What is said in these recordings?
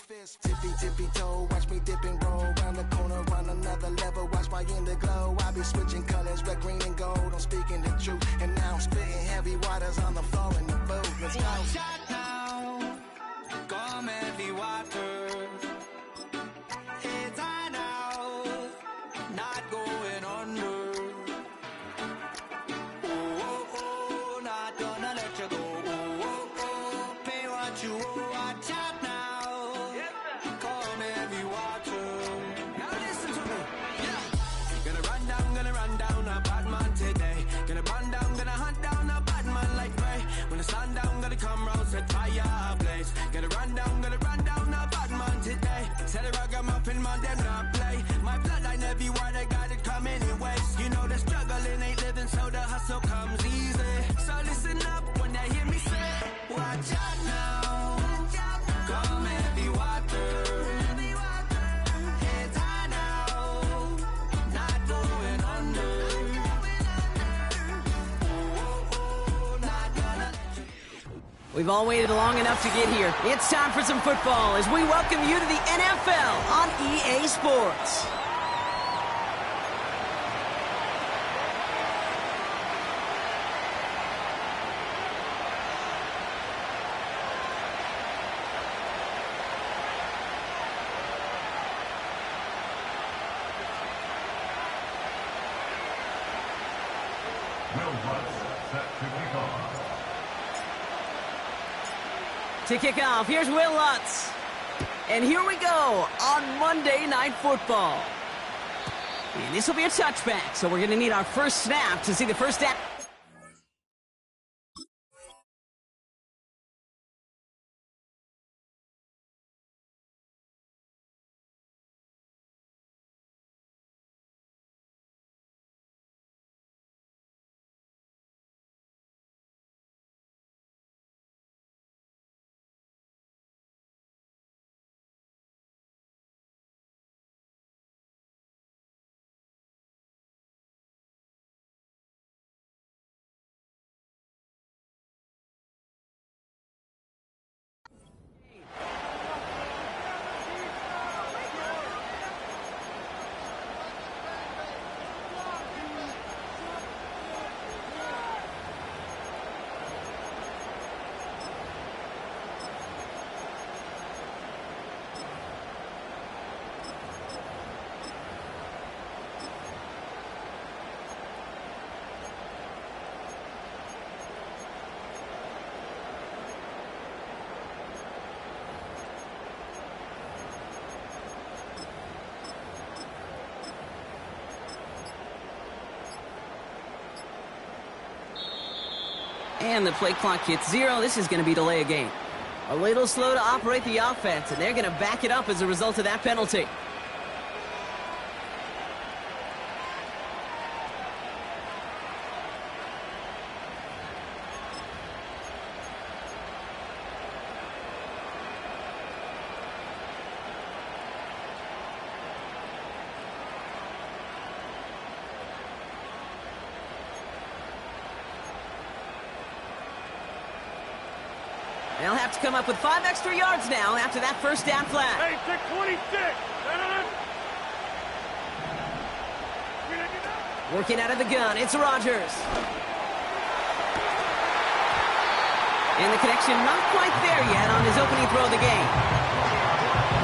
fist. Tippy, tippy toe, watch me dip and roll. Round the corner, on another level, watch my in the glow. I be switching colors, red, green, and gold. I'm speaking the truth, and now I'm spitting heavy waters on the floor in the booth. Let's go. Shot now, come heavy water. It's high now, not going under. Oh, oh, oh, not gonna let you go. Oh, oh, oh, pay what you owe. Watch out now, come heavy water. Now listen to me, yeah. Gonna run down a bad man today. Gonna run down, gonna hunt down a bad man like Ray. When the sun down, gonna come round, set fire blaze. Gonna run down a bad man today. Tell the ragamuffin man, them not play. My bloodline everywhere, they got it come anyways. You know the struggling ain't living, so the hustle comes easy. So listen up when they hear me say, watch out now, come heavy water. It's high now, not going under. We've all waited long enough to get here. It's time for some football as we welcome you to the NFL on EA Sports. To kick off, here's Will Lutz. And here we go on Monday Night Football. And this will be a touchback, so we're going to need our first snap to see the first down. And the play clock hits 0. This is going to be delay a game. A little slow to operate the offense, and they're going to back it up as a result of that penalty. They'll have to come up with 5 extra yards now after that first down flag. Hey, 626! Working out of the gun, it's Rodgers. And the connection not quite there yet on his opening throw of the game.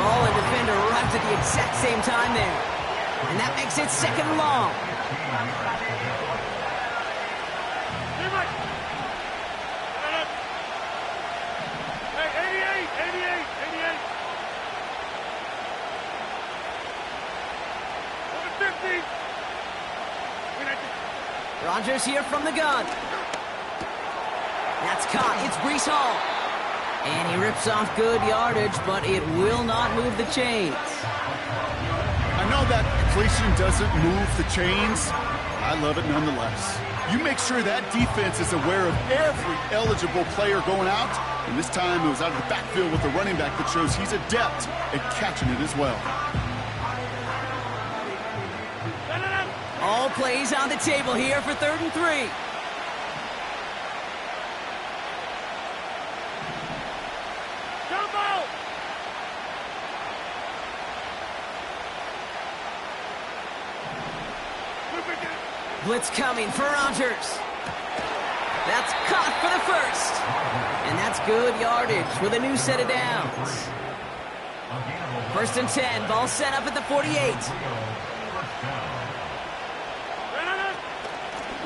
Ball and defender arrives at the exact same time there. And that makes it second and long. Rodgers here from the gun. That's caught. It's Breece Hall. And he rips off good yardage, but it will not move the chains. I know that completion doesn't move the chains. I love it nonetheless. You make sure that defense is aware of every eligible player going out. And this time it was out of the backfield with the running back that shows he's adept at catching it as well. All plays on the table here for 3rd and 3. Jump out! Blitz coming for Rodgers. That's caught for the first. And that's good yardage with a new set of downs. 1st and 10, ball set up at the 48.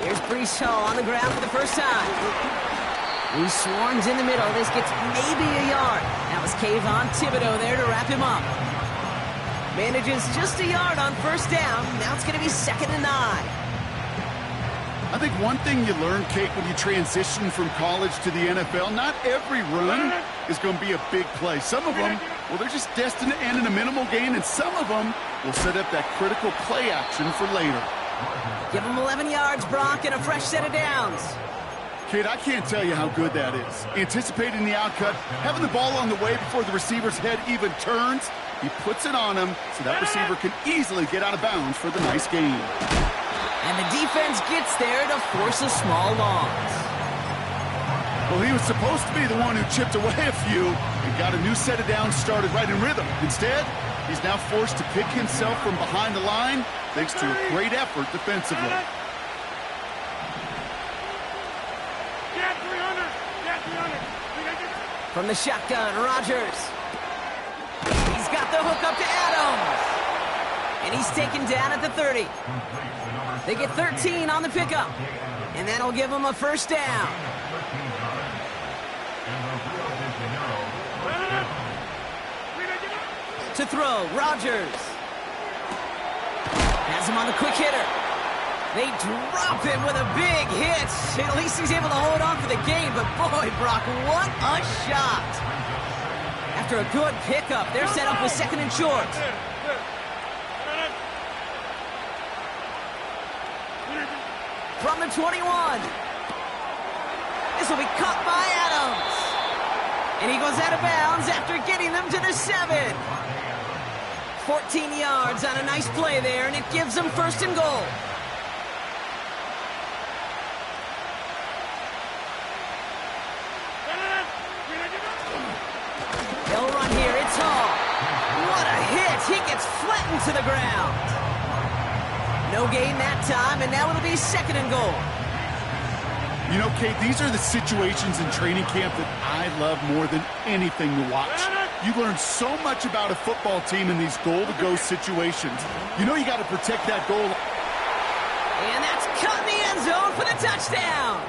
Here's Breece Hall on the ground for the first time. He swarms in the middle. This gets maybe a yard. That was Kayvon Thibodeaux there to wrap him up. Manages just a yard on 1st down. Now it's going to be 2nd and 9. I think one thing you learn, Kate, when you transition from college to the NFL, not every run is going to be a big play. Some of them, well, they're just destined to end in a minimal gain, and some of them will set up that critical play action for later. Give him 11 yards, Brock, and a fresh set of downs. Kate, I can't tell you how good that is. Anticipating the outcut, having the ball on the way before the receiver's head even turns, he puts it on him so that receiver can easily get out of bounds for the nice gain. And the defense gets there to force a small loss. Well, he was supposed to be the one who chipped away a few and got a new set of downs started right in rhythm. Instead, he's now forced to pick himself from behind the line thanks to a great effort defensively. From the shotgun, Rodgers. He's got the hook up to Adams. And he's taken down at the 30. They get 13 on the pickup. And that'll give them a 1st down. To throw, Rodgers. Has him on the quick hitter. They drop him with a big hit. At least he's able to hold on for the game. But boy, Brock, what a shot. After a good pickup, they're set up with 2nd and short. From the 21. This will be caught by Adams. And he goes out of bounds after getting them to the 7. 14 yards on a nice play there, and it gives them 1st and goal. They'll run here. It's Hall. What a hit. He gets flattened to the ground. No gain that time, and now it'll be 2nd and goal. You know, Kate, these are the situations in training camp that I love more than anything to watch. You learn so much about a football team in these goal-to-go situations. You know you got to protect that goal. And that's caught in the end zone for the touchdown.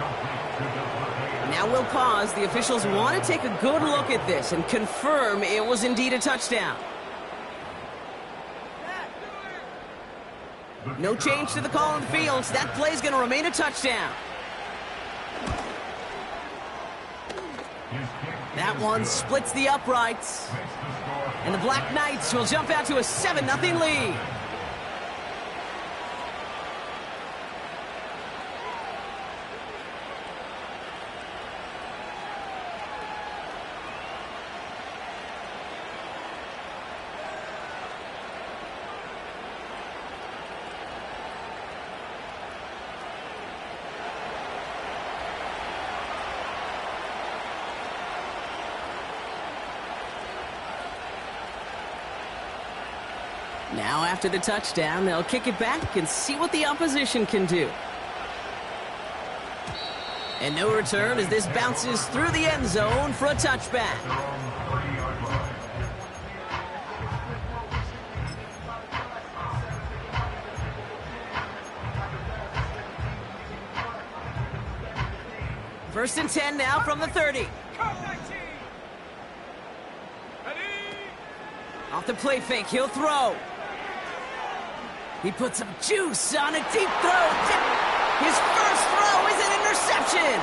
Now we'll pause. The officials want to take a good look at this and confirm it was indeed a touchdown. No change to the call on the field, so that play's going to remain a touchdown. That one splits the uprights. And the Black Knights will jump out to a 7-0 lead. Now after the touchdown, they'll kick it back and see what the opposition can do. And no return as this bounces through the end zone for a touchback. First and 10 now from the 30. Off the play fake, he'll throw. He puts some juice on a deep throw. His first throw is an interception.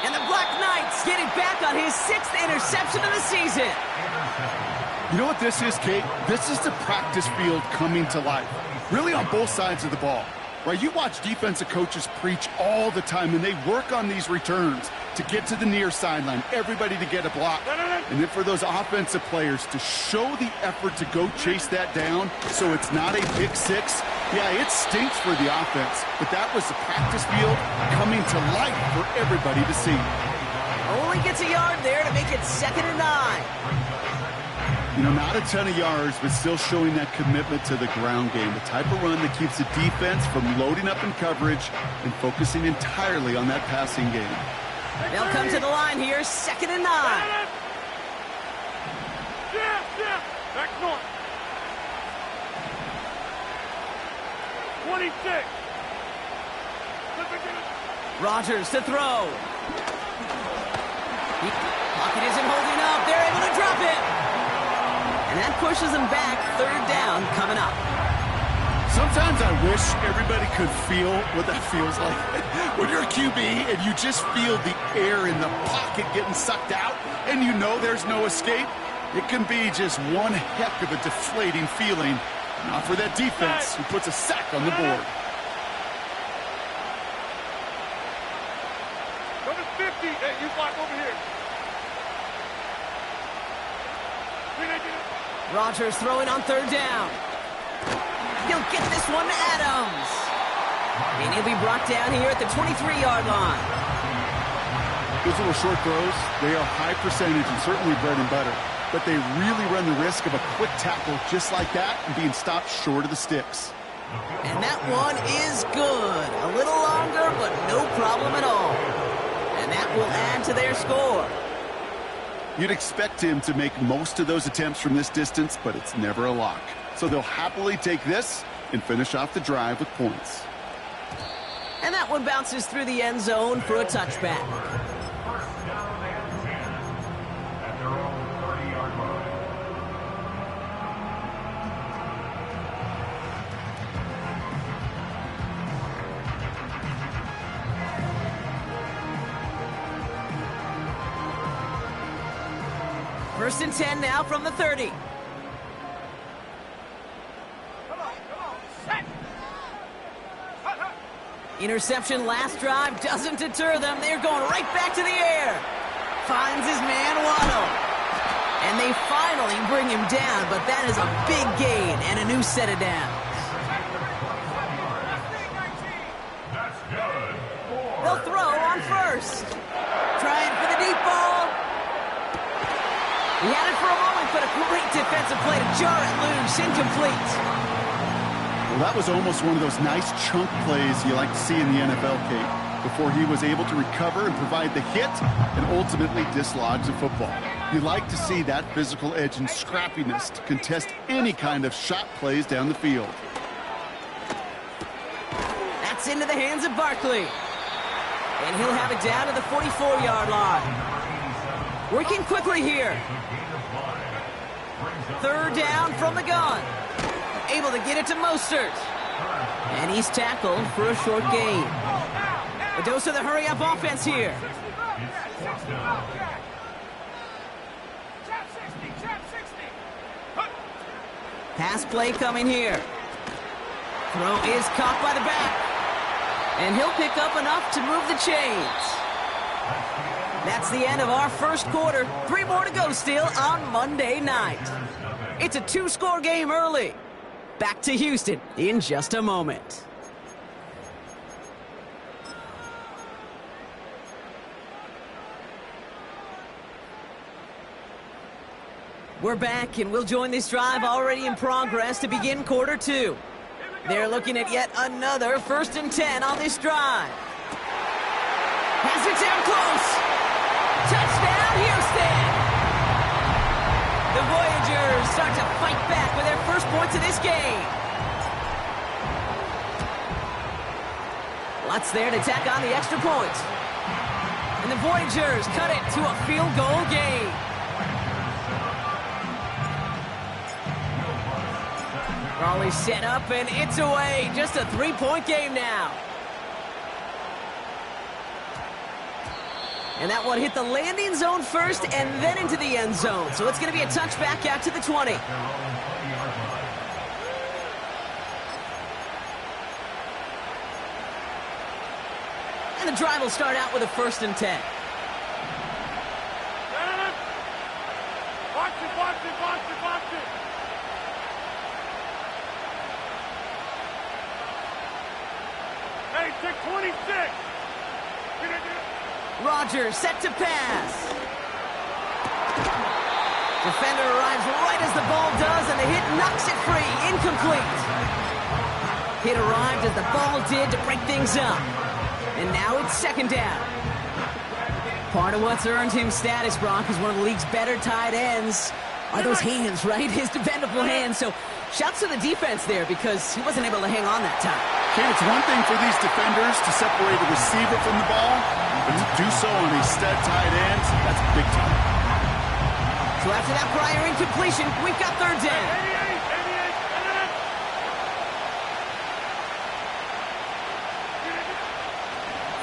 And the Black Knights get it back on his 6th interception of the season. You know what this is, Kate? This is the practice field coming to life. Really on both sides of the ball. Right, you watch defensive coaches preach all the time, and they work on these returns to get to the near sideline, everybody to get a block. And then for those offensive players to show the effort to go chase that down so it's not a pick six, yeah, it stinks for the offense. But that was the practice field coming to life for everybody to see. Only gets a yard there to make it 2nd and 9. You know, not a ton of yards, but still showing that commitment to the ground game. The type of run that keeps the defense from loading up in coverage and focusing entirely on that passing game. They'll come to the line here, 2nd and 9. Back north. 26. Rodgers to throw. Pocket isn't holding up. They're able to drop it. And that pushes them back. 3rd down coming up. Sometimes I wish everybody could feel what that feels like. When you're a QB and you just feel the air in the pocket getting sucked out and you know there's no escape, it can be just one heck of a deflating feeling. Not for that defense who puts a sack on the board. Number 50. Hey, you block over here. Rodgers throwing on 3rd down. He'll get this one to Adams. And he'll be brought down here at the 23-yard line. Those little short throws, they are high percentage and certainly bread and butter. But they really run the risk of a quick tackle just like that and being stopped short of the sticks. And that one is good. A little longer, but no problem at all. And that will add to their score. You'd expect him to make most of those attempts from this distance, but it's never a lock. So they'll happily take this and finish off the drive with points. And that one bounces through the end zone for a touchback. First and 10 now from the 30. Interception last drive doesn't deter them. They're going right back to the air. Finds his man Waddle. And they finally bring him down, but that is a big gain and a new set of downs. They'll throw on 1st. Trying for the deep ball. He had it for a moment, but a great defensive play to jar it loose. Incomplete. Well, that was almost one of those nice chunk plays you like to see in the NFL, Kate, before he was able to recover and provide the hit and ultimately dislodge the football. You like to see that physical edge and scrappiness to contest any kind of shot plays down the field. That's into the hands of Barkley. And he'll have it down to the 44-yard line. Working quickly here. 3rd down from the gun. Able to get it to Mostert. And he's tackled for a short gain. A dose of the hurry-up offense here. Pass play coming here. Throw is caught by the back. And he'll pick up enough to move the chains. That's the end of our first quarter. 3 more to go still on Monday night. It's a 2-score game early. Back to Houston in just a moment. We're back, and we'll join this drive already in progress to begin quarter 2. They're looking at yet another 1st and 10 on this drive. Has it down close. Touchdown, Houston! The Voyagers start to fight back with their first points of this game. Lutz there to tack on the extra point. And the Voyagers cut it to a field goal game. Raleigh set up, and it's away. Just a 3-point game now. And that one hit the landing zone first and then into the end zone. So it's going to be a touchback out to the 20. And the drive will start out with a 1st and 10. Watch it, watch it, watch it, watch it. Hey, take 26. Rodgers set to pass. Defender arrives right as the ball does, and the hit knocks it free. Incomplete. Hit arrived as the ball did to break things up. And now it's second down. Part of what's earned him status, Brock, is one of the league's better tight ends. Are those hands, right? His dependable hands. So shouts to the defense there because he wasn't able to hang on that time. Okay, it's one thing for these defenders to separate a receiver from the ball, but to do so on a stud tight end, that's big time. So after that prior incompletion, we've got third down.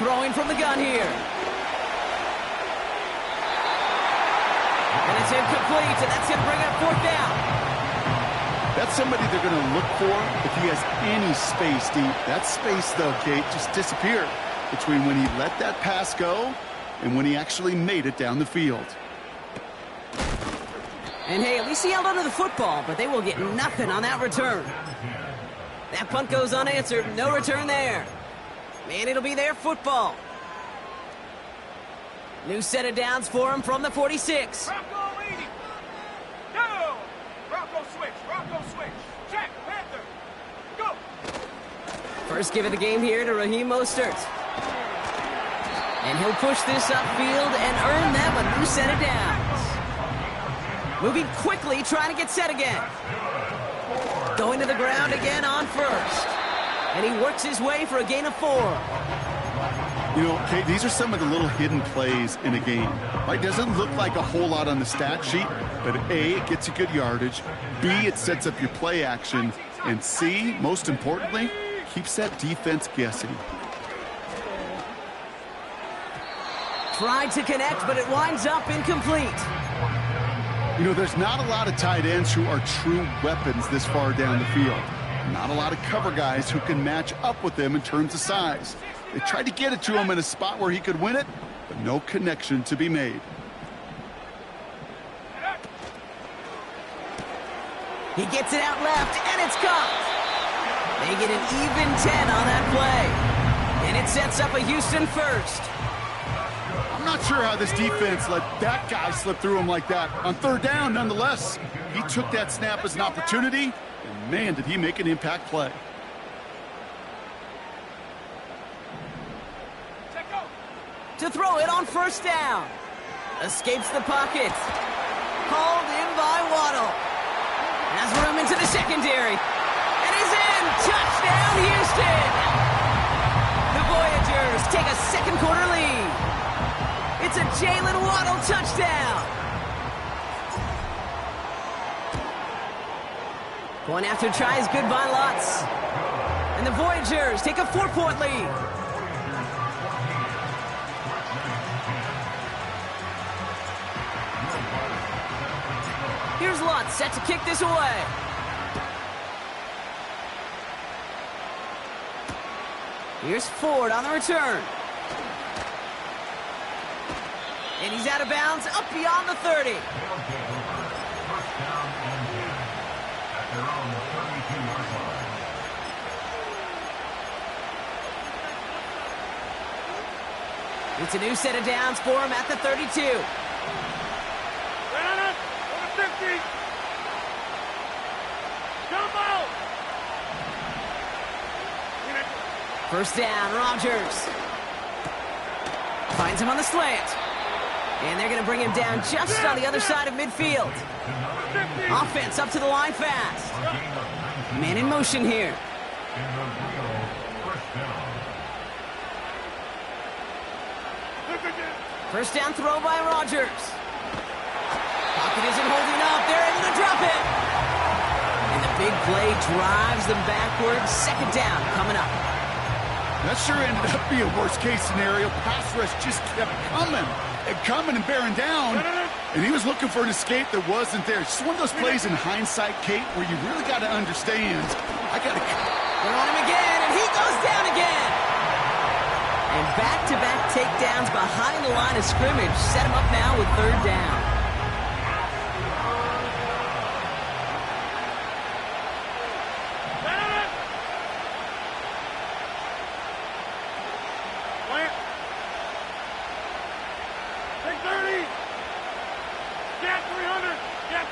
88. Throwing from the gun here. And it's incomplete, and that's going to bring up fourth down. That's somebody they're going to look for if he has any space deep. That space, though, Kate, just disappeared between when he let that pass go and when he actually made it down the field. And hey, at least he held onto the football, but they will get nothing on that return. That punt goes unanswered. No return there. Man, it'll be their football. New set of downs for him from the 46. Bronco 80. Go. Bronco switch. Bronco switch. Check. Panther. Go. First give of the game here to Raheem Mostert. And he'll push this upfield and earn them a new set of downs. Moving quickly, trying to get set again. Going to the ground again on first. And he works his way for a gain of 4. You know, Kate, these are some of the little hidden plays in a game. Right? Doesn't look like a whole lot on the stat sheet, but A, it gets you good yardage. B, it sets up your play action. And C, most importantly, keeps that defense guessing. Tried to connect, but it winds up incomplete. You know, there's not a lot of tight ends who are true weapons this far down the field. Not a lot of cover guys who can match up with them in terms of size. They tried to get it to him in a spot where he could win it, but no connection to be made. He gets it out left, and it's caught. They get an even 10 on that play. And it sets up a Houston first. I'm not sure how this defense let that guy slip through him like that. On third down, nonetheless, he took that snap as an opportunity, and man, did he make an impact play. To throw it on first down. Escapes the pocket. Hauled in by Waddle. Has room into the secondary. And he's in. Touchdown, Houston. The Voyagers take a second quarter lead. It's a Jalen Waddle touchdown. Going after tries good by Lutz. And the Voyagers take a 4-point lead. Here's Lutz set to kick this away. Here's Ford on the return. And he's out of bounds up beyond the 30. It's a new set of downs for him at the 32. 50. Jump out. First down, Rodgers. Finds him on the slant. And they're going to bring him down just on the other side of midfield. Offense up to the line fast. Man in motion here. First down throw by Rodgers. Pocket isn't holding up. They're able to drop it. And the big play drives them backwards. Second down coming up. That sure ended up being a worst-case scenario. Pass rush just kept coming and bearing down. And he was looking for an escape that wasn't there. It's just one of those plays in hindsight, Kate, where you really got to understand. They're on him again, and he goes down again. And back-to-back takedowns behind the line of scrimmage set him up now with third down. Take 30. Get 300. Get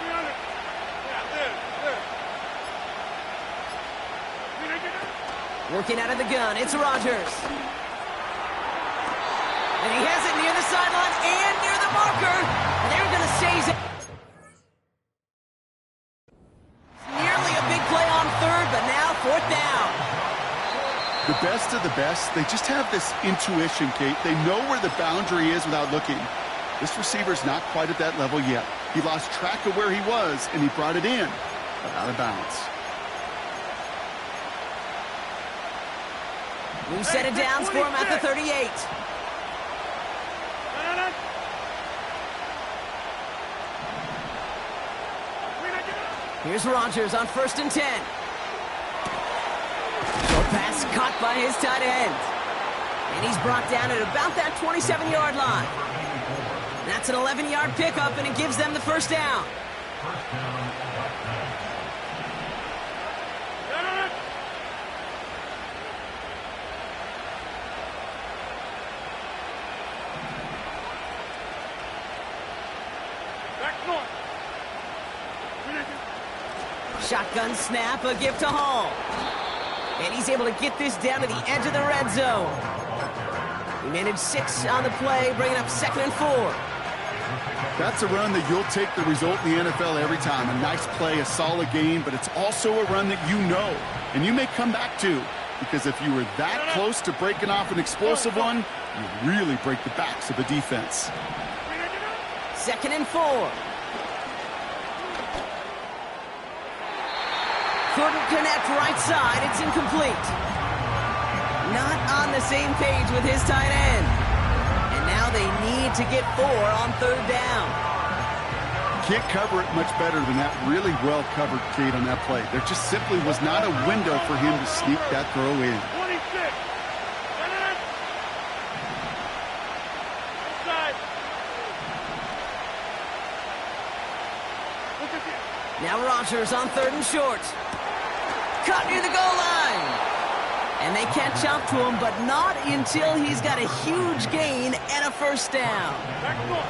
Working out of the gun, it's Rodgers. And he has it near the sideline and near the marker. They're going to seize it. Nearly a big play on third, but now fourth down. The best of the best, they just have this intuition, Kate. They know where the boundary is without looking. This receiver's not quite at that level yet. He lost track of where he was, and he brought it in, but out of bounds. We set it down for him at the 38. Here's Rodgers on 1st and 10. Short pass caught by his tight end. And he's brought down at about that 27-yard line. That's an 11-yard pickup, and it gives them the first down. Shotgun snap, a gift to Hall. And he's able to get this down to the edge of the red zone. He managed 6 on the play, bringing up 2nd and 4. That's a run that you'll take the result in the NFL every time. A nice play, a solid game, but it's also a run that you know, and you may come back to, because if you were that close to breaking off an explosive one, you really break the backs of a defense. 2nd and 4. Couldn't connect right side. It's incomplete. Not on the same page with his tight end. And now they need to get 4 on 3rd down. Can't cover it much better than that. Really well covered, Kate, on that play. There just simply was not a window for him to sneak that throw in. 26. Inside. Look at this. Now Rodgers on 3rd and short. Cut near the goal line. And they catch up to him, but not until he's got a huge gain and a first down. Back foot.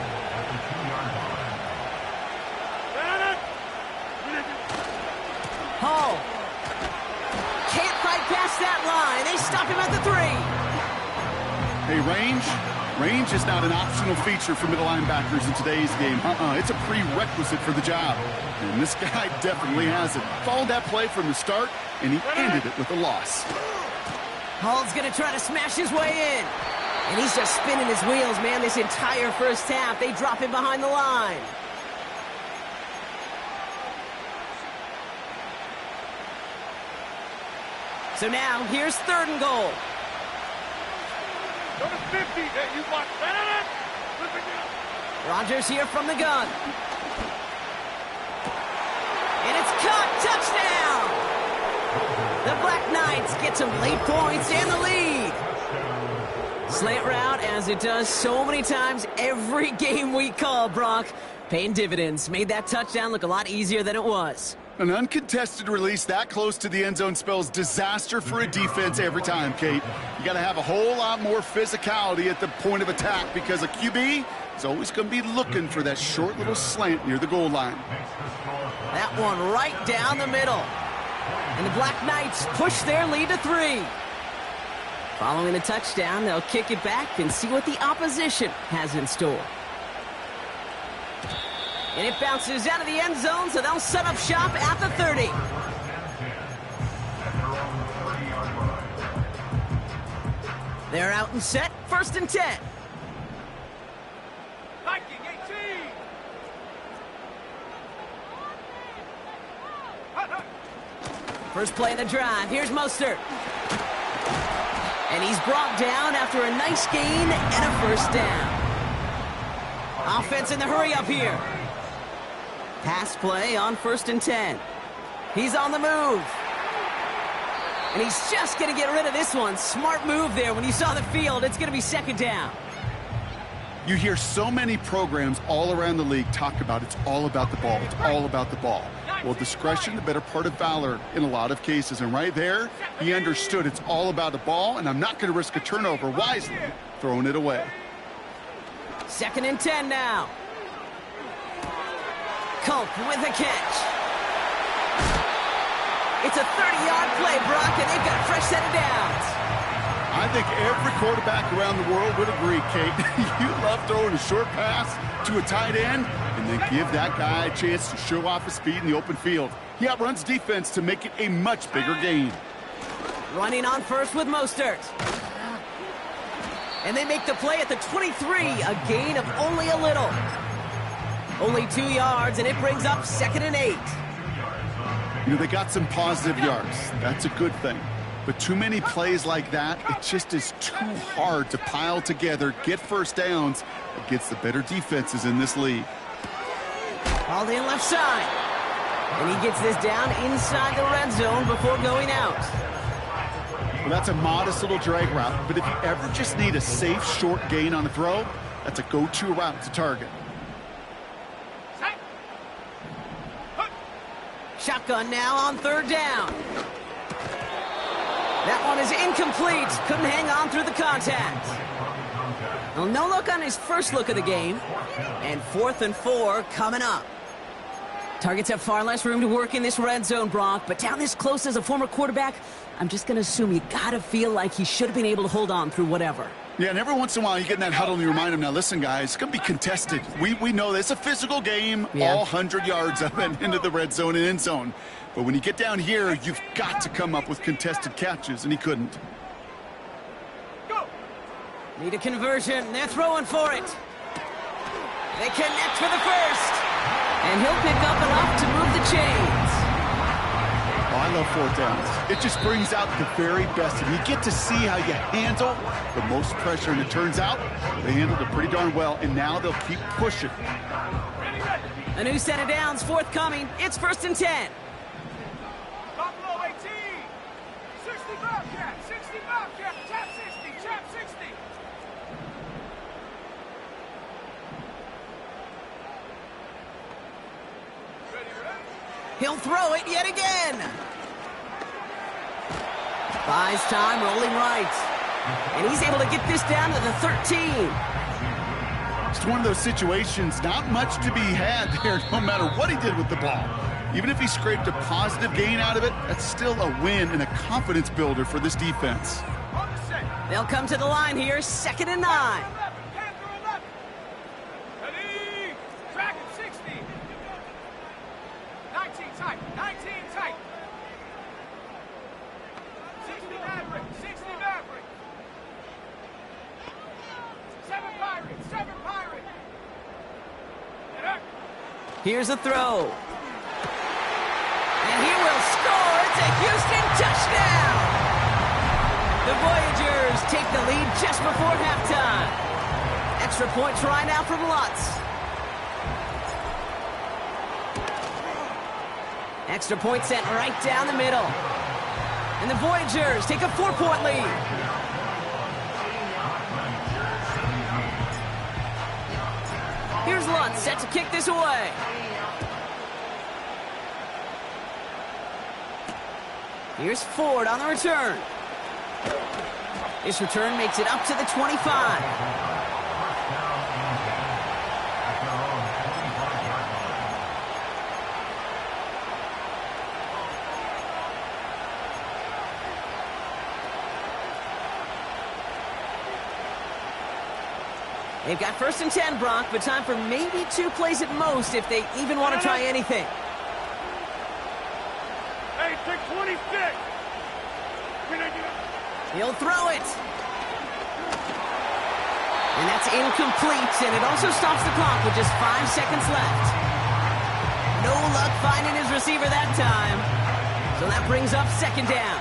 Hall. Can't fight past that line. They stop him at the 3. Hey, range is not an optional feature for middle linebackers in today's game. It's a prerequisite for the job. And this guy definitely has it. Followed that play from the start, and he ended it with a loss. Hall's going to try to smash his way in. And he's just spinning his wheels, man, this entire first half. They drop him behind the line. So now, here's 3rd and goal. Number 50. You watch that. Rodgers here from the gun. And it's caught. Touchdown! The Black Knights get some late points and the lead. Slant route, as it does so many times every game we call, Brock. Paying dividends. Made that touchdown look a lot easier than it was. An uncontested release that close to the end zone spells disaster for a defense every time, Kate. You got to have a whole lot more physicality at the point of attack because a QB is always going to be looking for that short little slant near the goal line. That one right down the middle. And the Black Knights push their lead to 3. Following the touchdown, they'll kick it back and see what the opposition has in store. And it bounces out of the end zone, so they'll set up shop at the 30. They're out and set, 1st and 10. Viking 18. First play of the drive. Here's Mostert. And he's brought down after a nice gain and a first down. Offense in the hurry up here. Pass play on 1st and 10. He's on the move. And he's just going to get rid of this one. Smart move there. When you saw the field, it's going to be 2nd down. You hear so many programs all around the league talk about it's all about the ball. It's all about the ball. Well, discretion, the better part of valor in a lot of cases. And right there, he understood it's all about the ball, and I'm not going to risk a turnover wisely, throwing it away. 2nd and 10 now. Culp with a catch. It's a 30-yard play, Brock, and they've got a fresh set of downs. I think every quarterback around the world would agree, Kate. You love throwing a short pass to a tight end and then give that guy a chance to show off his speed in the open field. He outruns defense to make it a much bigger gain. Running on first with Mostert. And they make the play at the 23, a gain of only a little. Only 2 yards, and it brings up 2nd and 8. You know, they got some positive yards. That's a good thing. But too many plays like that, it just is too hard to pile together, get first downs against the better defenses in this league. Called in left side. And he gets this down inside the red zone before going out. Well, that's a modest little drag route, but if you ever just need a safe, short gain on a throw, that's a go-to route to target. Shotgun now on 3rd down. That one is incomplete. Couldn't hang on through the contact. Well, no look on his first look of the game. And 4th and 4 coming up. Targets have far less room to work in this red zone, Brock, but down this close as a former quarterback, I'm just going to assume you got to feel like he should have been able to hold on through whatever. Yeah, and every once in a while you get in that huddle and you remind him, now listen, guys, it's going to be contested. We know this. It's a physical game, all 100 yards up and into the red zone and end zone. But when you get down here, you've got to come up with contested catches, and he couldn't. Go! Need a conversion. They're throwing for it. They connect for the first. And he'll pick up enough to move the chains. Oh, I love 4th downs. It just brings out the very best. And you get to see how you handle the most pressure. And it turns out they handled it pretty darn well. And now they'll keep pushing. A new set of downs forthcoming. It's 1st and 10. Buffalo 18! 60 Bobcat! 60 Bobcat! Tap 60! Tap 60! He'll throw it yet again. Buys time, rolling right. And he's able to get this down to the 13. It's one of those situations, not much to be had there, no matter what he did with the ball. Even if he scraped a positive gain out of it, that's still a win and a confidence builder for this defense. They'll come to the line here, 2nd and 9. Ready? Track at 60. 19 tight. 19 tight. 60 Maverick. 60 Maverick. 7 Pirates. 7 Pirates. Here's a throw. And he will score. It's a Houston touchdown. The Voyagers take the lead just before halftime. Extra point try now from Lutz. Extra point sent right down the middle. And the Voyagers take a 4-point lead. Here's Lutz set to kick this away. Here's Ford on the return. This return makes it up to the 25. They've got 1st and 10, Brock, but time for maybe 2 plays at most if they even want to try anything. Hey, pick 26. He'll throw it. And that's incomplete, and it also stops the clock with just 5 seconds left. No luck finding his receiver that time. So that brings up 2nd down.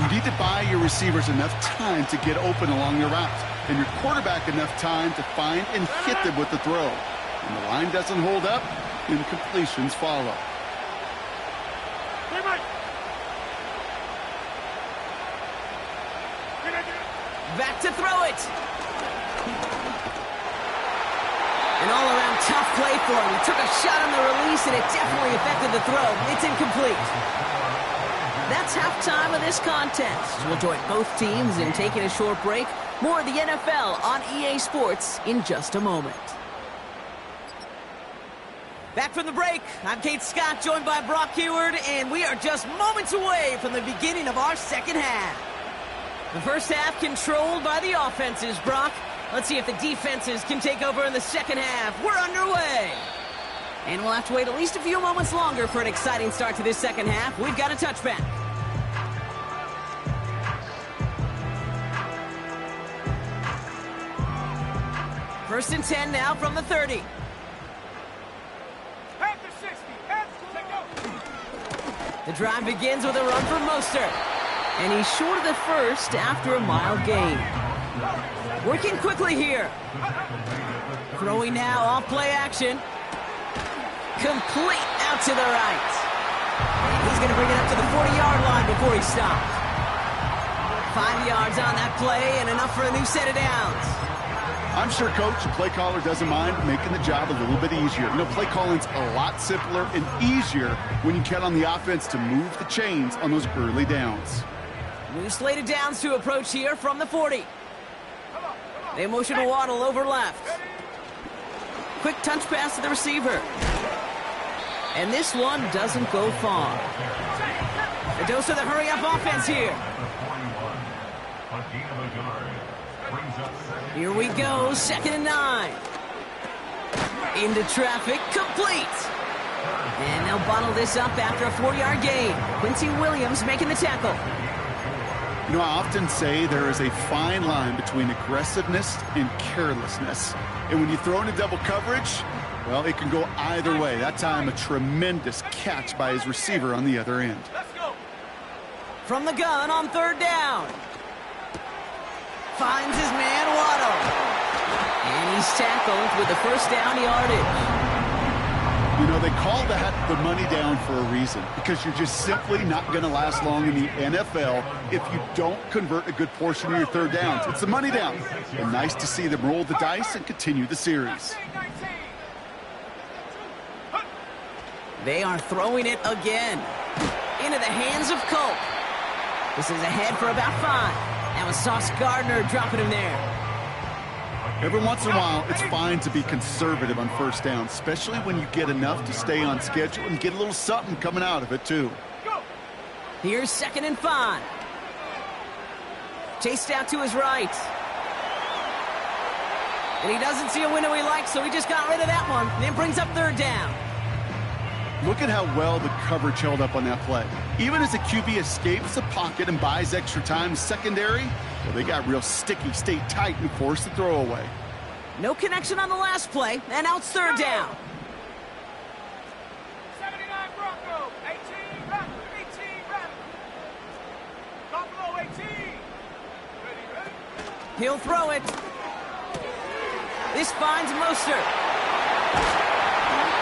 You need to buy your receivers enough time to get open along their route, and your quarterback enough time to find and hit them with the throw. When the line doesn't hold up, incompletions follow. Back to throw it. An all-around tough play for him. He took a shot on the release, and it definitely affected the throw. It's incomplete. That's halftime of this contest. We'll join both teams in taking a short break. More of the NFL on EA Sports in just a moment. Back from the break, I'm Kate Scott, joined by Brock Heward, and we are just moments away from the beginning of our second half. The first half controlled by the offenses, Brock. Let's see if the defenses can take over in the second half. We're underway. And we'll have to wait at least a few moments longer for an exciting start to this second half. We've got a touchback. First and 10 now from the 30. The drive begins with a run for Mostert. And he's short of the first after a mile gain. Working quickly here. Throwing now off play action. Complete out to the right. And he's going to bring it up to the 40-yard line before he stops. 5 yards on that play and enough for a new set of downs. I'm sure Coach, the play caller, doesn't mind making the job a little bit easier. You know, play calling's a lot simpler and easier when you count on the offense to move the chains on those early downs. New slated downs to approach here from the 40. They motion to Waddle over left. Quick touch pass to the receiver. And this one doesn't go far. A dose of the hurry-up offense here. Here we go, 2nd and 9. Into traffic, complete. And they'll bottle this up after a 4-yard gain. Quincy Williams making the tackle. You know, I often say there is a fine line between aggressiveness and carelessness. And when you throw into double coverage, well, it can go either way. That time, a tremendous catch by his receiver on the other end. Let's go. From the gun on 3rd down. Finds his man, Waddle. And he's tackled with the first down yardage. You know, they call that the money down for a reason, because you're just simply not going to last long in the NFL if you don't convert a good portion of your 3rd downs. It's the money down. And nice to see them roll the dice and continue the series. They are throwing it again. Into the hands of Culp. This is ahead for about 5. That was Sauce Gardner dropping him there. Every once in a while, it's fine to be conservative on 1st down, especially when you get enough to stay on schedule and get a little something coming out of it, too. Here's 2nd and 5. Chased out to his right. And he doesn't see a window he likes, so he just got rid of that one. And then brings up 3rd down. Look at how well the coverage held up on that play. Even as the QB escapes the pocket and buys extra time secondary, well, they got real sticky, stayed tight, and forced the throw away. No connection on the last play, and out 3rd down. 79 Bronco, 18 Raptor, 18 Raptor. Buffalo 18. Ready. He'll throw it. This finds Mostert.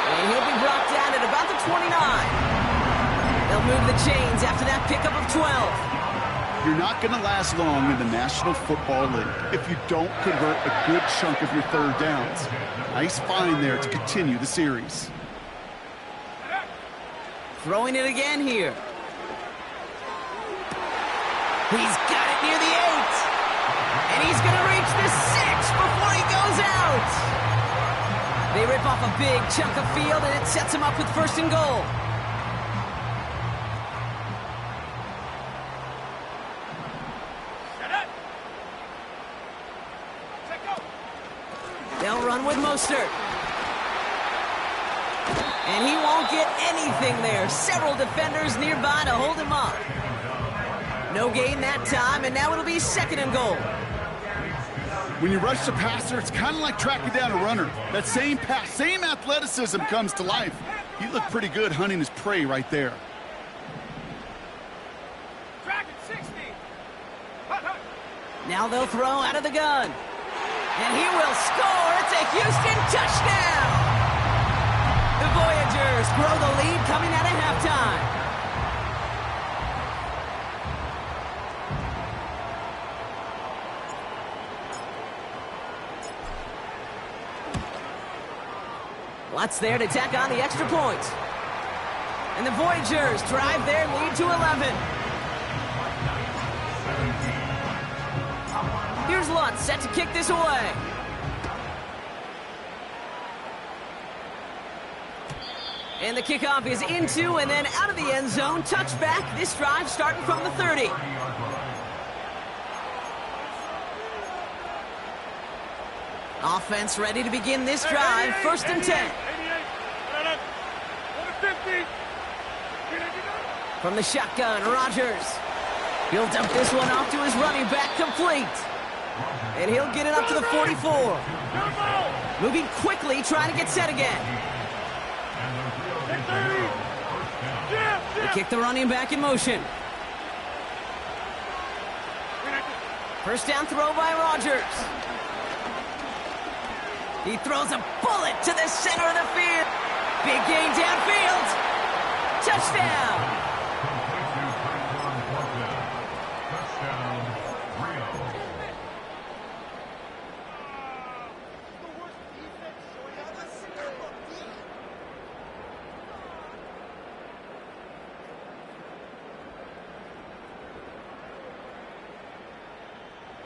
And he'll be brought down at about the 29. They'll move the chains after that pickup of 12. You're not going to last long in the National Football League if you don't convert a good chunk of your 3rd downs. Nice find there to continue the series. Throwing it again here. He's got it near the 8. And he's going to reach the 6 before he goes out. They rip off a big chunk of field, and it sets him up with 1st and goal. They'll run with Mostert. And he won't get anything there. Several defenders nearby to hold him up. No gain that time, and now it'll be 2nd and goal. When you rush the passer, it's kind of like tracking down a runner. That same pass, same athleticism comes to life. He looked pretty good hunting his prey right there. Dragon 60. Now they'll throw out of the gun. And he will score. It's a Houston touchdown. The Voyagers grow the lead coming out of halftime. Lots there to tack on the extra point. And the Voyagers drive their lead to 11. Here's Lutz set to kick this away. And the kickoff is into and then out of the end zone. Touchback. This drive starting from the 30. Offense ready to begin this drive. First and 10. From the shotgun, Rodgers. He'll dump this one off to his running back, complete. And he'll get it up to the 44. Moving quickly, trying to get set again. They kick the running back in motion. First down throw by Rodgers. He throws a bullet to the center of the field. Big gain downfield. Touchdown.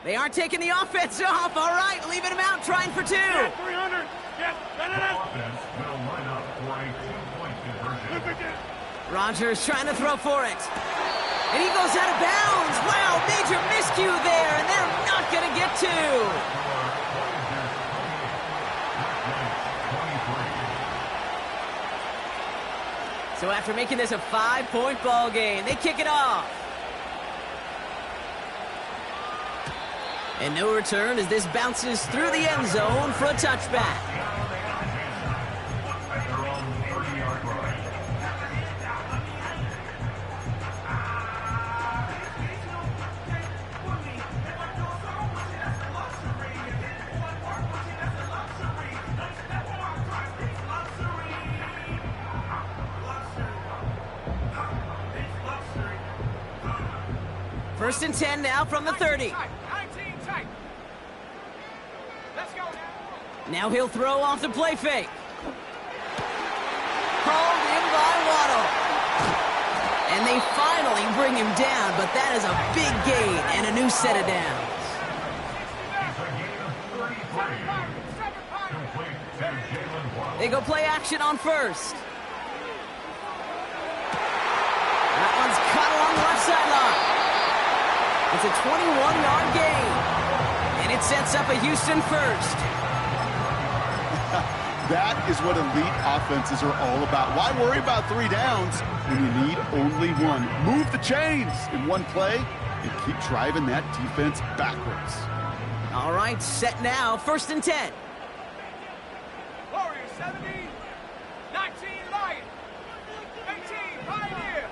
They aren't taking the offense off. All right, leaving him out, trying for two. 300. Yes, Rodgers trying to throw for it. And he goes out of bounds. Wow, major miscue there, and they're not going to get two. So after making this a 5-point ball game, they kick it off. And no return as this bounces through the end zone for a touchback. First and 10 now from the 30. Now he'll throw off the play fake. Called in by Waddle. And they finally bring him down, but that is a big gain and a new set of downs. They go play action on first. That one's cut along the left sideline. It's a 21-yard gain. And it sets up a Houston first. That is what elite offenses are all about. Why worry about 3 downs when you need only one? Move the chains in one play and keep driving that defense backwards. All right, set now. First and 10. Warriors 70, 19 Lion, 18 Pioneer.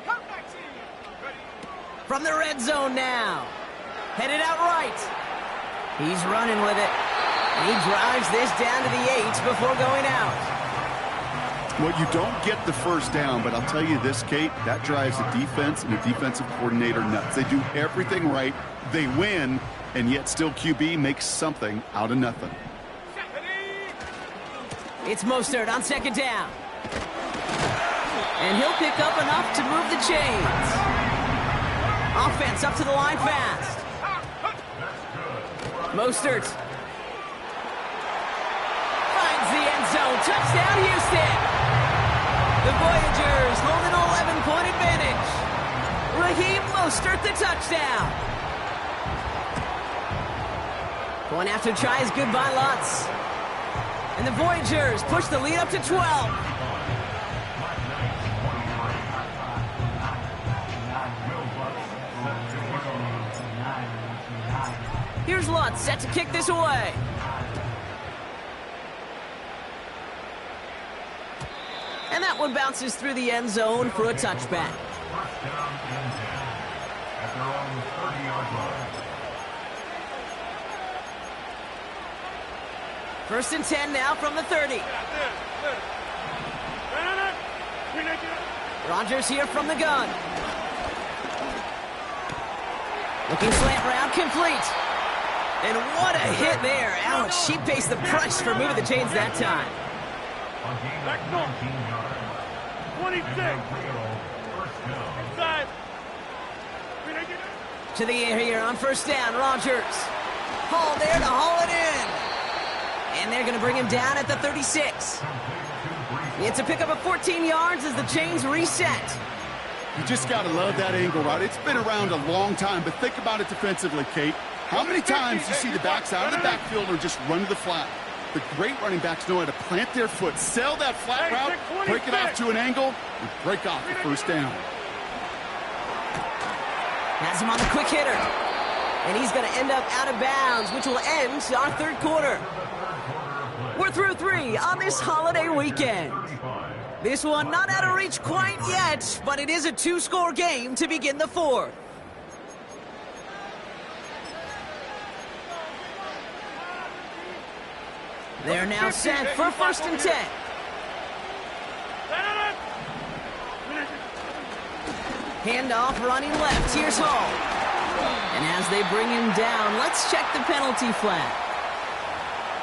Come back to you. Ready? From the red zone now. Headed out right. He's running with it. He drives this down to the 8 before going out. Well, you don't get the first down, but I'll tell you this, Kate, that drives the defense and the defensive coordinator nuts. They do everything right, they win, and yet still QB makes something out of nothing. It's Mostert on second down. And he'll pick up enough to move the chains. Offense up to the line fast. Mostert. The end zone. Touchdown, Houston. The Voyagers hold an 11-point advantage. Raheem Mostert, the touchdown. Going after tries good by Lutz. And the Voyagers push the lead up to 12. Here's Lutz set to kick this away. And that one bounces through the end zone for a touchback. First and 10 now from the 30. Rodgers here from the gun. Looking slant route, complete. And what a hit there. Ouch, she pays the price for moving the chains that time. Back north. 26. Inside. To the air here on first down, Rodgers. Hall there to haul it in. And they're going to bring him down at the 36. It's a pickup of 14 yards as the chains reset. You just got to love that angle, right? It's been around a long time, but think about it defensively, Kate. How many times you see the backs out of the backfield or just run to the flat? The great running backs know how to plant their foot, sell that flat route, break it off to an angle, and break off the first down. Has him on the quick hitter. And he's going to end up out of bounds, which will end our third quarter. We're through 3 on this holiday weekend. This one not out of reach quite yet, but it is a 2-score game to begin the 4th. They're now set for 1st and 10. Handoff running left. Here's Hall. And as they bring him down, let's check the penalty flag.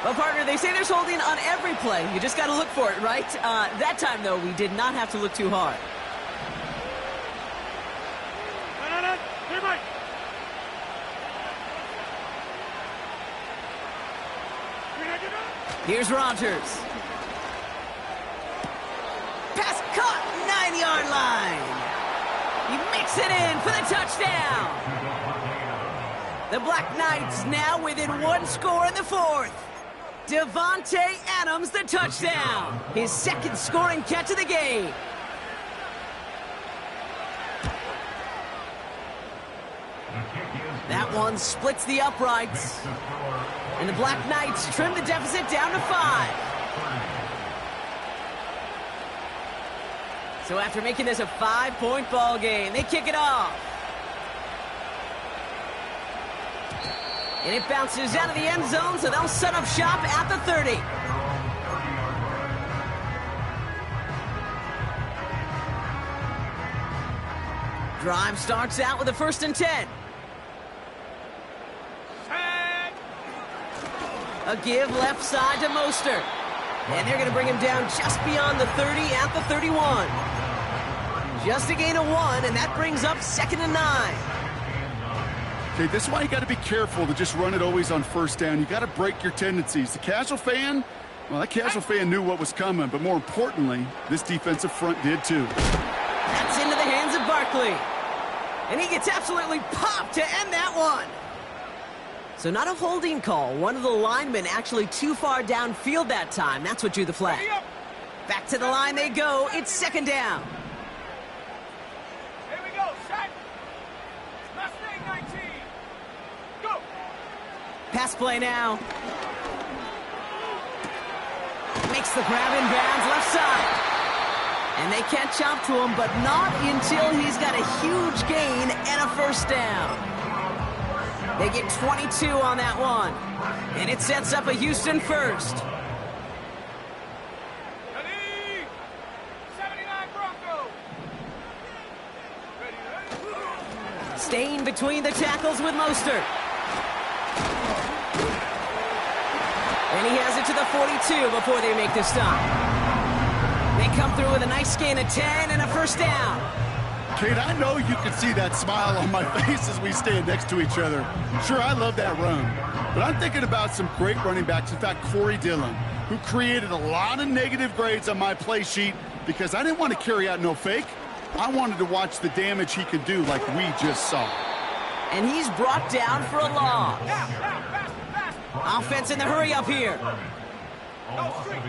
Well, partner, they say there's holding on every play. You just got to look for it, right? That time, though, we did not have to look too hard. Here's Rodgers. Pass caught, 9-yard line. He makes it in for the touchdown. The Black Knights now within 1 score in the 4th. Devontae Adams, the touchdown. His 2nd scoring catch of the game. That one splits the uprights. And the Black Knights trim the deficit down to 5. So after making this a 5-point ball game, they kick it off. And it bounces out of the end zone, so they'll set up shop at the 30. Drive starts out with a 1st and 10. A give left side to Mostert. And they're going to bring him down just beyond the 30 at the 31. Just a gain of 1, and that brings up 2nd and 9. Okay, this is why you got to be careful to just run it always on 1st down. You got to break your tendencies. The casual fan, well, that casual fan knew what was coming, but more importantly, this defensive front did too. That's into the hands of Barkley. And he gets absolutely popped to end that one. So not a holding call. One of the linemen actually too far downfield that time. That's what drew the flag. Back to the line they go. It's 2nd down. Here we go, set. Mustang 19. Go. Pass play now. Makes the grab in bounds left side. And they catch up to him, but not until he's got a huge gain and a 1st down. They get 22 on that one. And it sets up a Houston 1st. 79 Broncos. Staying between the tackles with Mostert. And he has it to the 42 before they make the stop. They come through with a nice gain of 10 and a 1st down. Kate, I know you can see that smile on my face as we stand next to each other. Sure, I love that run. But I'm thinking about some great running backs. In fact, Corey Dillon, who created a lot of negative grades on my play sheet because I didn't want to carry out no fake. I wanted to watch the damage he could do like we just saw. And he's brought down for a loss. Offense in the hurry up here.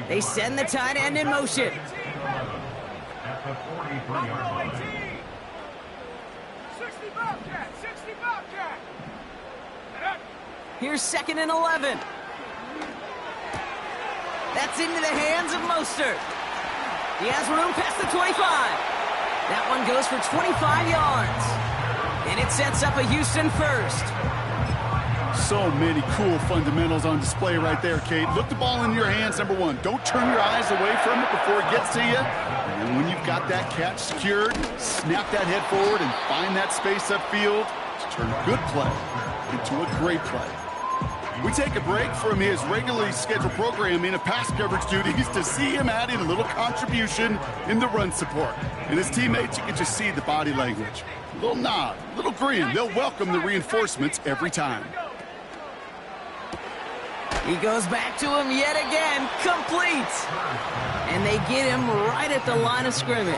They send the tight end in motion. Here's 2nd and 11. That's into the hands of Mostert. He has room past the 25. That one goes for 25 yards. And it sets up a Houston 1st. So many cool fundamentals on display right there, Kate. Look the ball in your hands, number 1. Don't turn your eyes away from it before it gets to you. And then when you've got that catch secured, snap that head forward and find that space upfield to turn a good play into a great play. We take a break from his regularly scheduled programming of pass coverage duties to see him adding a little contribution in the run support. And his teammates, you can just see the body language. A little nod, a little grin. They'll welcome the reinforcements every time. He goes back to him yet again, complete. And they get him right at the line of scrimmage.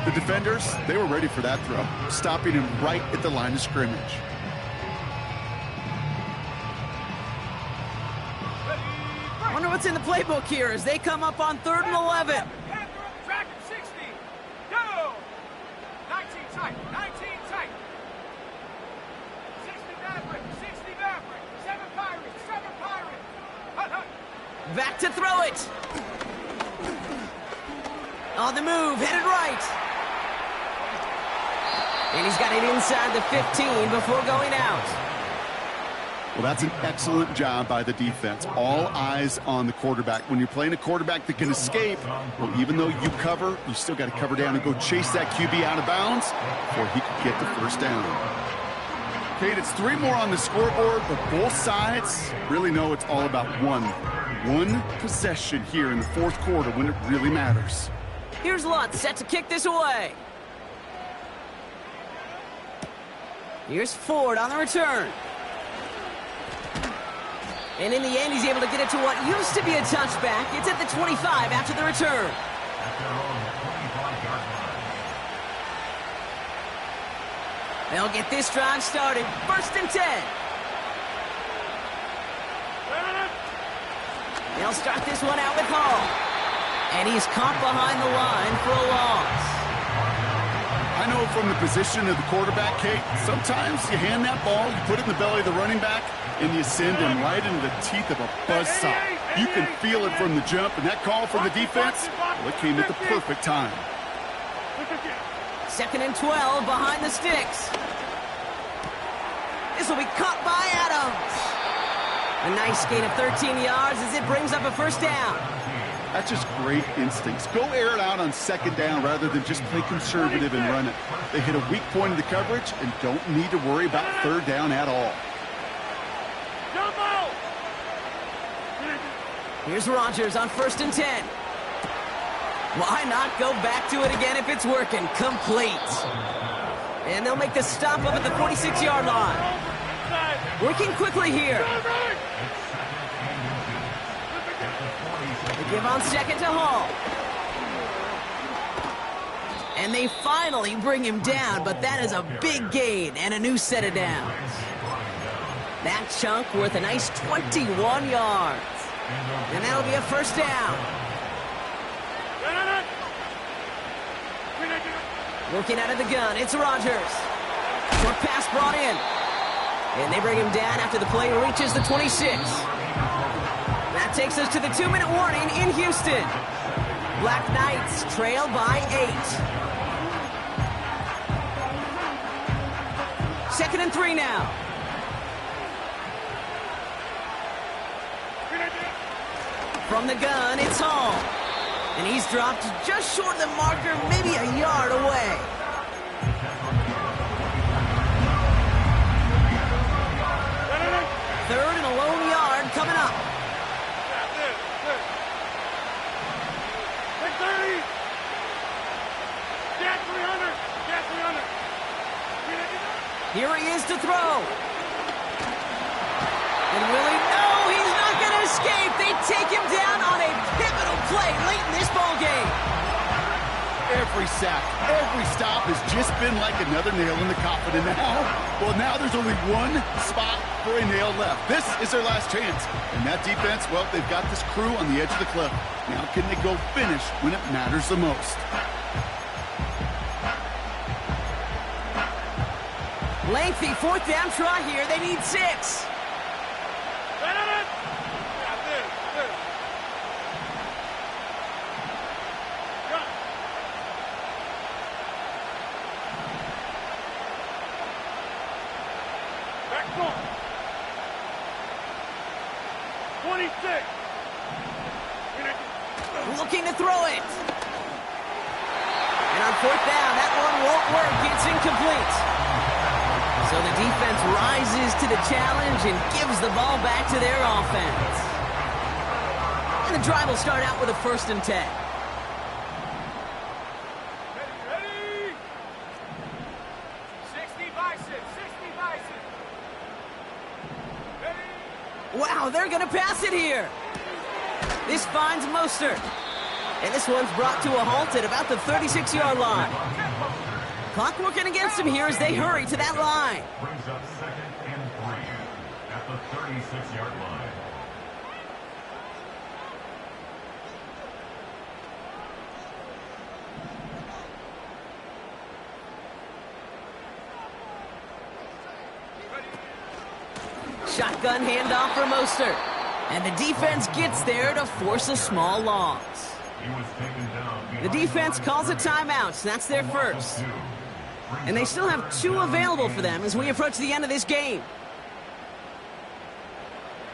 The defenders, they were ready for that throw, stopping him right at the line of scrimmage. I wonder what's in the playbook here as they come up on 3rd and 11. Track at 60. Go. 19 tight. 19 tight. 60 Maverick. 60 Maverick. 7 Pirates. 7 Pirates. Hut, hut. Back to throw it. On the move, headed right. And he's got it inside the 15 before going out. Well, that's an excellent job by the defense. All eyes on the quarterback. When you're playing a quarterback that can escape, well, even though you cover, you still got to cover down and go chase that QB out of bounds before he can get the first down. Kate, it's 3 more on the scoreboard, but both sides really know it's all about one possession here in the 4th quarter when it really matters. Here's Lutz set to kick this away. Here's Ford on the return. And in the end, he's able to get it to what used to be a touchback. It's at the 25 after the return. They'll get this drive started. 1st and 10. They'll start this one out with Hall. And he's caught behind the line for a loss. I know from the position of the quarterback, Kate, sometimes you hand that ball, you put it in the belly of the running back, and you send him right into the teeth of a buzzsaw. You can feel it from the jump, and that call from the defense, well, it came at the perfect time. 2nd and 12 behind the sticks. This will be caught by Adams. A nice gain of 13 yards as it brings up a first down. That's just great instincts. Go air it out on 2nd down rather than just play conservative and run it. They hit a weak point of the coverage and don't need to worry about 3rd down at all. Here's Rodgers on 1st and 10. Why not go back to it again if it's working? Complete. And they'll make the stop up at the 46-yard line. Working quickly here. They give on 2nd to Hall. And they finally bring him down, but that is a big gain and a new set of downs. That chunk worth a nice 21 yards. And that'll be a first down. Working out of the gun, it's Rodgers. Short pass brought in. And they bring him down after the play reaches the 26. That takes us to the 2-minute warning in Houston. Black Knights trail by 8. 2nd and 3 now. From the gun, it's Hall. And he's dropped just short of the marker, maybe a yard away. Third and a lone yard coming up. Here he is to throw. And will he? No, he's not going to escape. They take him down on a pivotal play late in this ball game. Every sack, every stop has just been like another nail in the coffin. And now there's only one spot for a nail left. This is their last chance. And that defense, well, they've got this crew on the edge of the cliff. Now can they go finish when it matters the most? Lengthy 4th down try here. They need 6. Looking to throw it. And on 4th down, that one won't work. It's incomplete. So the defense rises to the challenge and gives the ball back to their offense. And the drive will start out with a 1st and 10. Ready? 60 Bison. 60 Bison. Ready? Wow, Oh, they're going to pass it here. This finds Mostert. And this one's brought to a halt at about the 36-yard line. Clock working against him here as they hurry to that line. Brings up 2nd and 3 at the 36-yard line. Shotgun handoff for Mostert. And the defense gets there to force a small loss. He was taken down. The defense calls a timeout, so that's their first. And they still have 2 available for them as we approach the end of this game.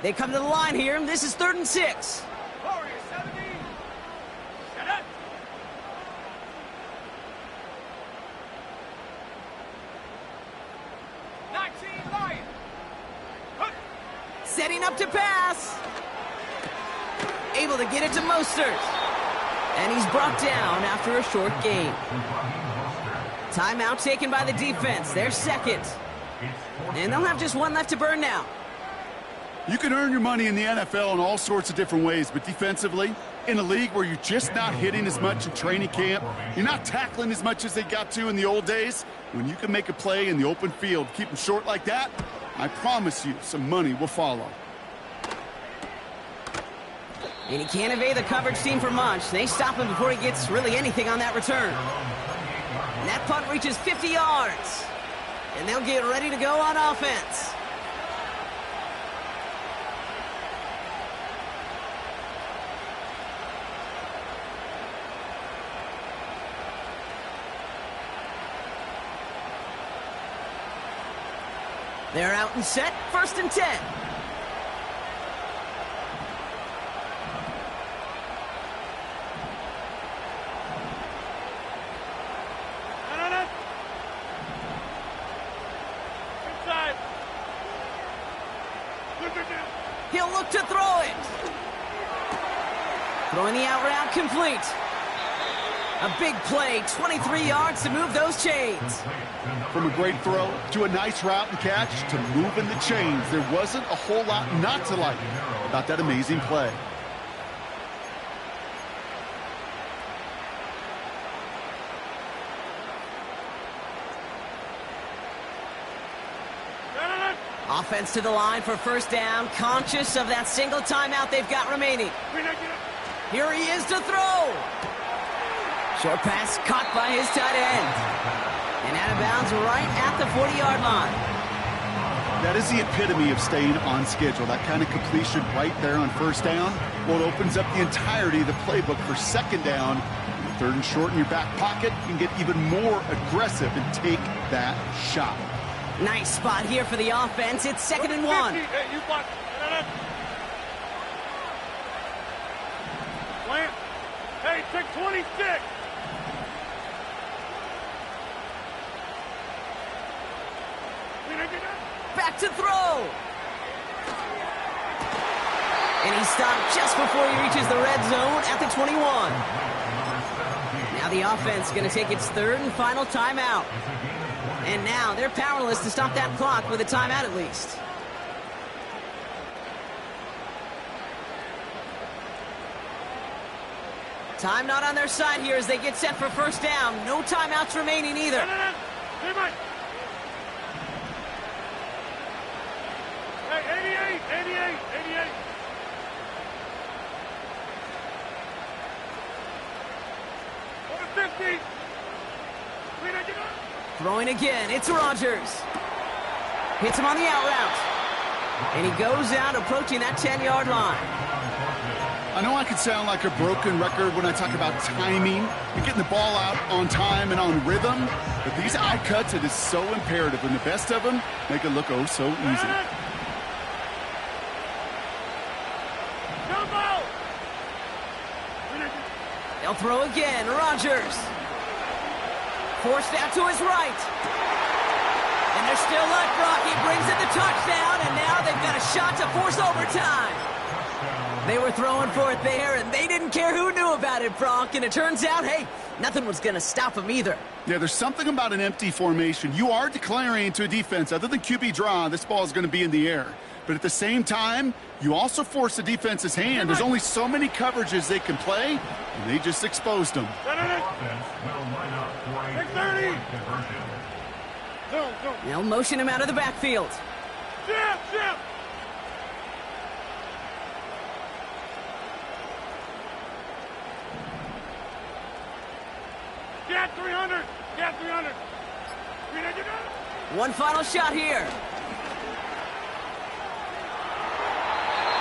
They come to the line here, and this is 3rd and 6. Forward, 70. Set up. Lion. Setting up to pass. Able to get it to Mostert. And he's brought down after a short gain. Timeout taken by the defense. They're second. And they'll have just 1 left to burn now. You can earn your money in the NFL in all sorts of different ways, but defensively, in a league where you're just not hitting as much in training camp, you're not tackling as much as they got to in the old days, when you can make a play in the open field, keep them short like that, I promise you some money will follow. And he can't evade the coverage team for much. They stop him before he gets really anything on that return. And that punt reaches 50 yards. And they'll get ready to go on offense. They're out and set, 1st and 10. Inside. He'll look to throw it. Throwing the out route complete. A big play, 23 yards to move those chains. From a great throw to a nice route and catch to moving the chains, there wasn't a whole lot not to like about that amazing play. Offense to the line for 1st down, conscious of that single timeout they've got remaining. Here he is to throw. Short pass caught by his tight end. And out of bounds right at the 40-yard line. That is the epitome of staying on schedule. That kind of completion right there on 1st down. Well, it opens up the entirety of the playbook for 2nd down. 3rd and short in your back pocket, you can get even more aggressive and take that shot. Nice spot here for the offense. It's 2nd and 1. Hey, you block. Plant. Hey, take 26. Back to throw. And he stopped just before he reaches the red zone at the 21. Now the offense going to take its 3rd and final timeout. And now they're powerless to stop that clock with a timeout at least. Time not on their side here as they get set for 1st down. No timeouts remaining either. Hey, 88. Over 50. Throwing again, it's Rodgers. Hits him on the out route. And he goes out approaching that 10-yard line. I know I could sound like a broken record when I talk about timing and getting the ball out on time and on rhythm, but these eye cuts, it is so imperative, and the best of them make it look oh so easy. They'll throw again, Rodgers. Forced out to his right. And they're still left. Rocky brings in the touchdown, and now they've got a shot to force overtime. They were throwing for it there, and they didn't care who knew about it, Brock. And it turns out, hey, nothing was going to stop them either. Yeah, there's something about an empty formation. You are declaring to a defense, other than QB draw, this ball is going to be in the air. But at the same time, you also force the defense's hand. There's only so many coverages they can play, and they just exposed them. Offense will line up for a 3-point conversion. They'll motion him out of the backfield. Jim! Get 300! Get 300! One final shot here.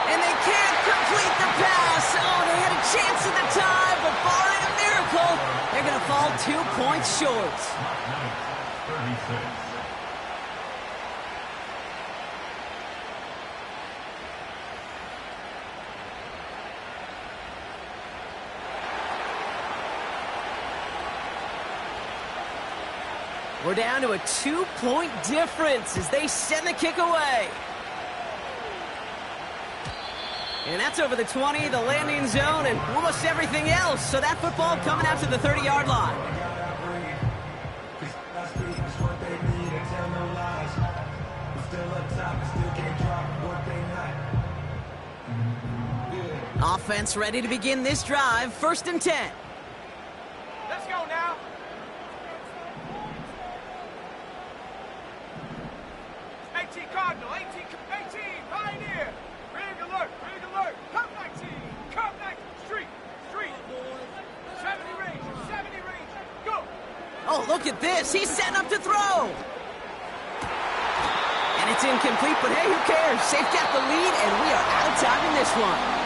And they can't complete the pass. Oh, they had a chance at the time, but barring a miracle, they're going to fall 2 points short. 36. We're down to a 2-point difference as they send the kick away. And that's over the 20, the landing zone, and almost everything else. So that football coming out to the 30-yard line. Offense ready to begin this drive. 1st and 10. Let's go now. Cardinal, 18, Pioneer. Rig alert. Come 19, street. 70 range, go. Oh, look at this. He's setting up to throw. And it's incomplete, but hey, who cares? They've got the lead, and we are out of time in this one.